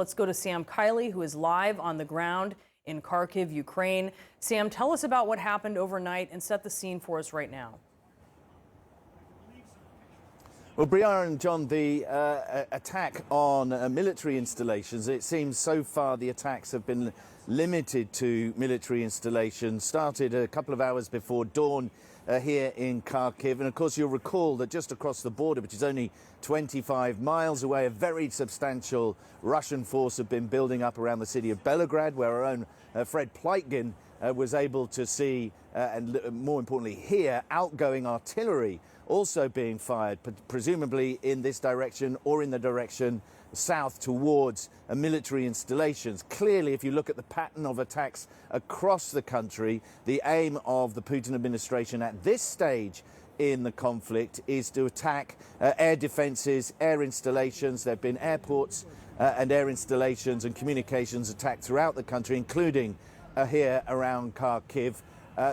Let's go to Sam Kiley, who is live on the ground in Kharkiv, Ukraine. Sam, tell us about what happened overnight and set the scene for us right now. Well, Brianna and John, the attack on military installations, it seems so far the attacks have been limited to military installations, started a couple of hours before dawn here in Kharkiv. And of course, you'll recall that just across the border, which is only 25 miles away, a very substantial Russian force have been building up around the city of Belgorod, where our own Fred Pleitgen was able to see and more importantly hear outgoing artillery also being fired, presumably in this direction or in the direction south towards military installations. Clearly, if you look at the pattern of attacks across the country, the aim of the Putin administration at this stage in the conflict is to attack air defenses, air installations. There have been airports and air installations and communications attacked throughout the country, including here around Kharkiv.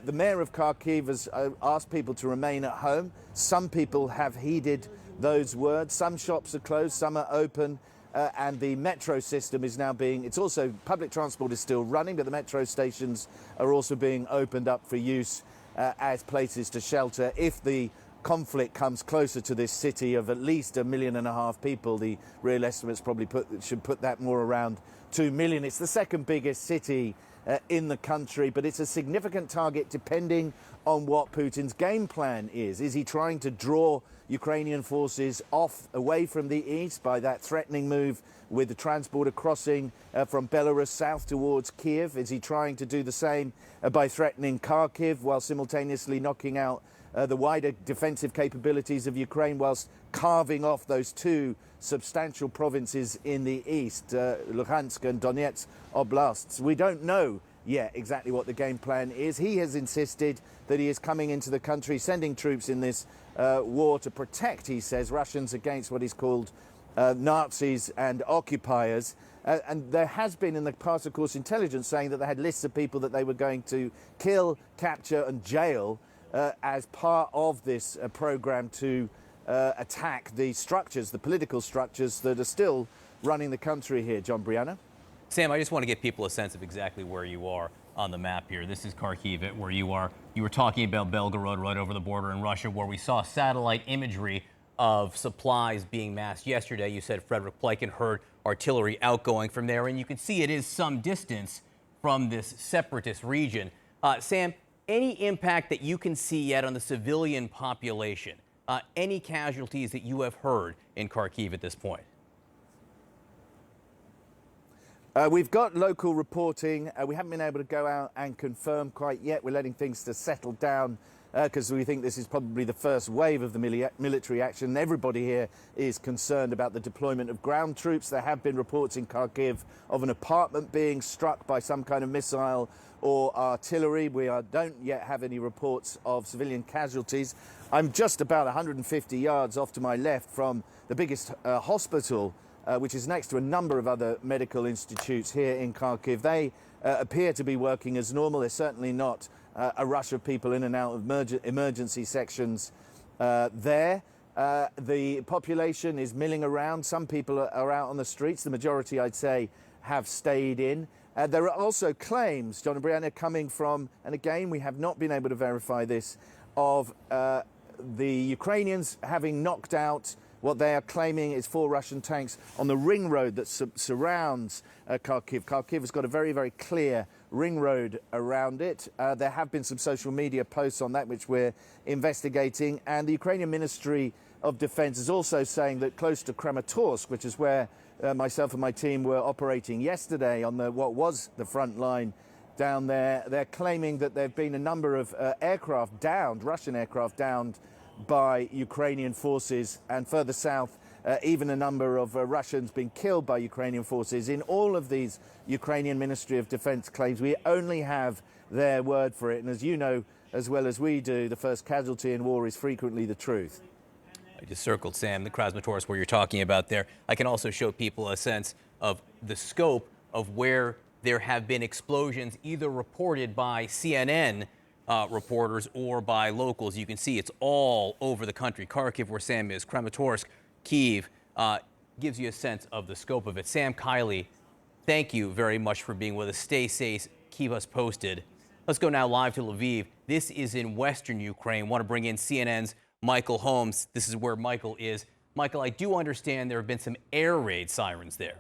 The mayor of Kharkiv has asked people to remain at home. Some people have heeded those words. Some shops are closed, some are open, and the metro system is now it's also, public transport is still running, but the metro stations are also being opened up for use as places to shelter if the conflict comes closer to this city of at least 1.5 million people. The real estimates probably should put that more around 2 million. It's the second biggest city in the country, but it's a significant target depending on what Putin's game plan is. Is he trying to draw Ukrainian forces away from the east by that threatening move with the transporter crossing from Belarus south towards Kiev? Is he trying to do the same by threatening Kharkiv while simultaneously knocking out the wider defensive capabilities of Ukraine, whilst carving off those two substantial provinces in the east, Luhansk and Donetsk oblasts? We don't know yet exactly what the game plan is. He has insisted that he is coming into the country, sending troops in this war to protect, he says, Russians against what he's called Nazis and occupiers. And there has been in the past, of course, intelligence saying that they had lists of people that they were going to kill, capture and jail as part of this program to attack the structures, the political structures that are still running the country here. John, Brianna? Sam, I just want to give people a sense of exactly where you are on the map here. This is Kharkiv, where you are. You were talking about Belgorod, right over the border in Russia, where we saw satellite imagery of supplies being massed yesterday. You said Frederick Pleitgen heard artillery outgoing from there, and you can see it is some distance from this separatist region. Sam, any impact that you can see yet on the civilian population? Any casualties that you have heard in Kharkiv at this point? We've got local reporting. We haven't been able to go out and confirm quite yet. We're letting things to settle down because we think this is probably the first wave of the military action. Everybody here is concerned about the deployment of ground troops. There have been reports in Kharkiv of an apartment being struck by some kind of missile or artillery. We don't yet have any reports of civilian casualties. I'm just about 150 yards off to my left from the biggest hospital, which is next to a number of other medical institutes here in Kharkiv. They appear to be working as normal. There's certainly not a rush of people in and out of emergency sections there. The population is milling around. Some people are out on the streets. The majority, I'd say, have stayed in. There are also claims, John and Brianna, coming from, and again, we have not been able to verify this, of the Ukrainians having knocked out what they are claiming is 4 Russian tanks on the ring road that surrounds Kharkiv. Kharkiv has got a very, very clear ring road around it. There have been some social media posts on that, which we're investigating. And the Ukrainian Ministry of Defense is also saying that close to Kramatorsk, which is where myself and my team were operating yesterday on what was the front line down there, they're claiming that there have been a number of aircraft downed, Russian aircraft downed, by Ukrainian forces, and further south even a number of Russians being killed by Ukrainian forces. In all of these Ukrainian Ministry of Defense claims, we only have their word for it, and as you know as well as we do, the first casualty in war is frequently the truth. I just circled, Sam, the Krasnotorsk where you're talking about there. I can also show people a sense of the scope of where there have been explosions, either reported by CNN reporters or by locals. You can see it's all over the country. Kharkiv, where Sam is, Kramatorsk, Kyiv, gives you a sense of the scope of it. Sam Kiley thank you very much for being with us. Stay safe. Keep us posted. Let's go now live to Lviv. This is in western Ukraine. Want to bring in CNN's Michael Holmes. This is where Michael is. Michael, I do understand there have been some air raid sirens there.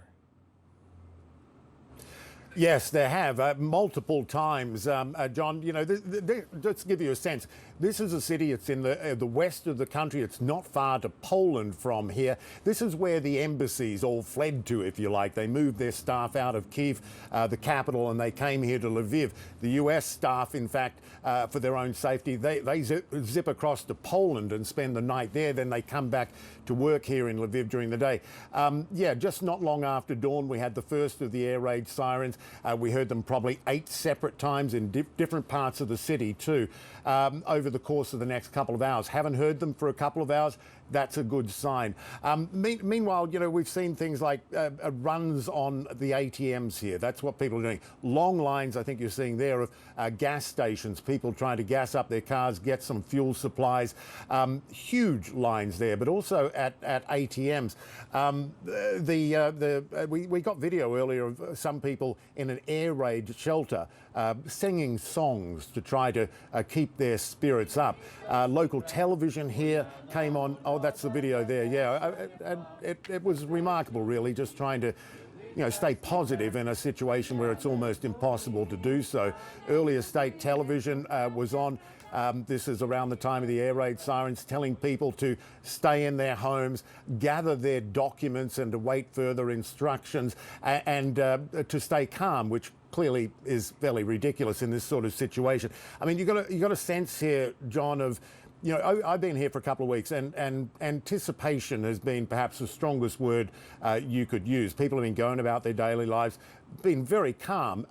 Yes, there have multiple times, John. You know, just to give you a sense, this is a city. It's in the west of the country. It's not far to Poland from here. This is where the embassies all fled to, if you like. They moved their staff out of Kyiv, the capital, and they came here to Lviv. The U.S. staff, in fact, for their own safety, they zip across to Poland and spend the night there. Then they come back to work here in Lviv during the day. Yeah, just not long after dawn, we had the first of the air raid sirens. We heard them probably 8 separate times in different parts of the city too, over the course of the next couple of hours. Haven't heard them for a couple of hours. That's a good sign. Meanwhile, you know, we've seen things like runs on the ATMs here. That's what people are doing. Long lines, I think you're seeing there, of gas stations, people trying to gas up their cars, get some fuel supplies. Huge lines there, but also at ATMs. We got video earlier of some people in an air raid shelter singing songs to try to keep their spirits up. Local television here came on. Oh, that's the video there. Yeah, it was remarkable, really, just trying to, you know, stay positive in a situation where it's almost impossible to do so. Earlier state television was on. This is around the time of the air raid sirens, telling people to stay in their homes, gather their documents and to wait further instructions, and to stay calm, which clearly is fairly ridiculous in this sort of situation. I mean, you got a sense here, John, of, you know, I've been here for a couple of weeks, and anticipation has been perhaps the strongest word you could use. People have been going about their daily lives, been very calm,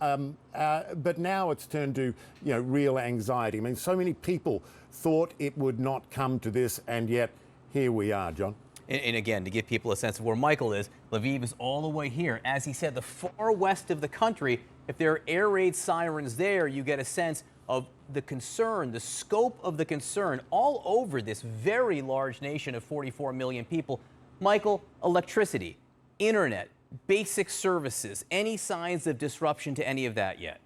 but now it's turned to, you know, real anxiety. I mean, so many people thought it would not come to this, and yet here we are, John. And again, to give people a sense of where Michael is, Lviv is all the way here. As he said, the far west of the country. If there are air raid sirens there, you get a sense of the concern, the scope of the concern all over this very large nation of 44 million people. Michael, electricity, internet, basic services, any signs of disruption to any of that yet?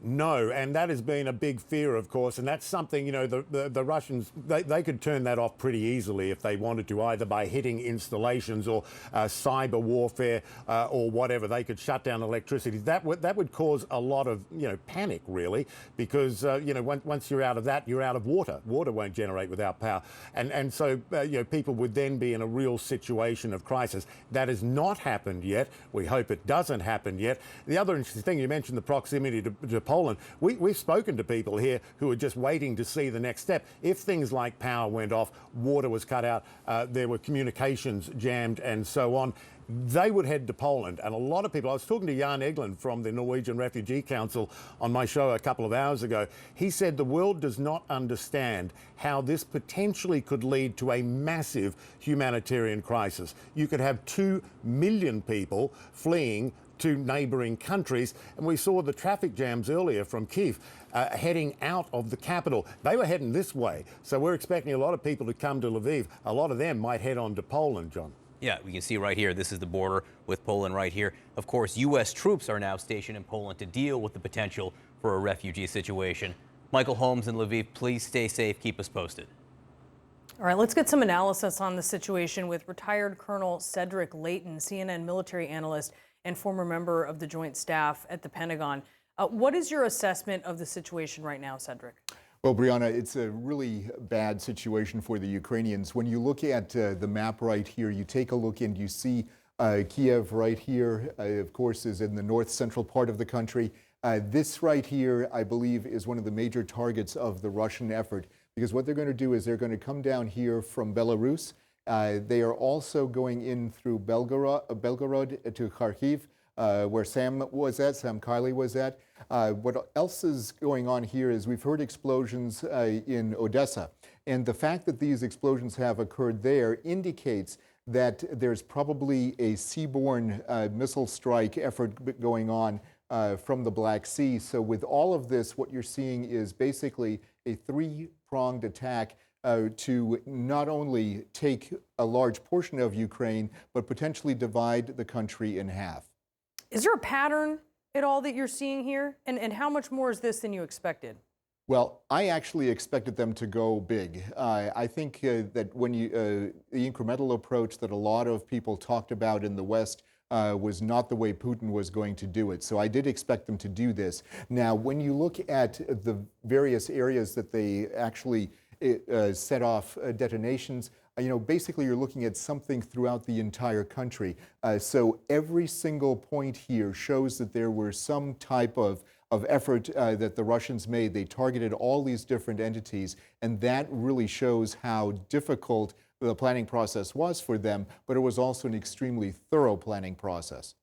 No, and that has been a big fear, of course, and that's something, you know, the Russians, they could turn that off pretty easily if they wanted to, either by hitting installations or cyber warfare or whatever. They could shut down electricity. That would cause a lot of, you know, panic, really, because, you know, once you're out of that, you're out of water. Water won't generate without power. And so, you know, people would then be in a real situation of crisis. That has not happened yet. We hope it doesn't happen yet. The other interesting thing, you mentioned the proximity to Poland. We've spoken to people here who are just waiting to see the next step. If things like power went off, water was cut out, there were communications jammed and so on, they would head to Poland. And a lot of people, I was talking to Jan Egeland from the Norwegian Refugee Council on my show a couple of hours ago. He said the world does not understand how this potentially could lead to a massive humanitarian crisis. You could have 2 million people fleeing to neighbouring countries, and we saw the traffic jams earlier from Kyiv heading out of the capital. They were heading this way, so we're expecting a lot of people to come to Lviv. A lot of them might head on to Poland, John. Yeah, we can see right here, this is the border with Poland right here. Of course, U.S. troops are now stationed in Poland to deal with the potential for a refugee situation. Michael Holmes in Lviv, please stay safe, keep us posted. All right, let's get some analysis on the situation with retired Colonel Cedric Leighton, CNN military analyst and former member of the Joint Staff at the Pentagon. What is your assessment of the situation right now, Cedric? Well, Brianna, it's a really bad situation for the Ukrainians. When you look at the map right here, you take a look and you see Kiev right here, of course, is in the north central part of the country. This right here, I believe, is one of the major targets of the Russian effort, because what they're going to do is they're going to come down here from Belarus. They are also going in through Belgorod to Kharkiv, where Sam Kiley was at. What else is going on here is we've heard explosions in Odessa. And the fact that these explosions have occurred there indicates that there's probably a seaborne missile strike effort going on from the Black Sea. So with all of this, what you're seeing is basically a three-pronged attack to not only take a large portion of Ukraine, but potentially divide the country in half. Is there a pattern at all that you're seeing here? And how much more is this than you expected? Well, I actually expected them to go big. I think that when the incremental approach that a lot of people talked about in the West was not the way Putin was going to do it. So I did expect them to do this. Now, when you look at the various areas that they actually set off detonations, basically you're looking at something throughout the entire country. So every single point here shows that there were some type of effort that the Russians made. They targeted all these different entities, and that really shows how difficult the planning process was for them, but it was also an extremely thorough planning process.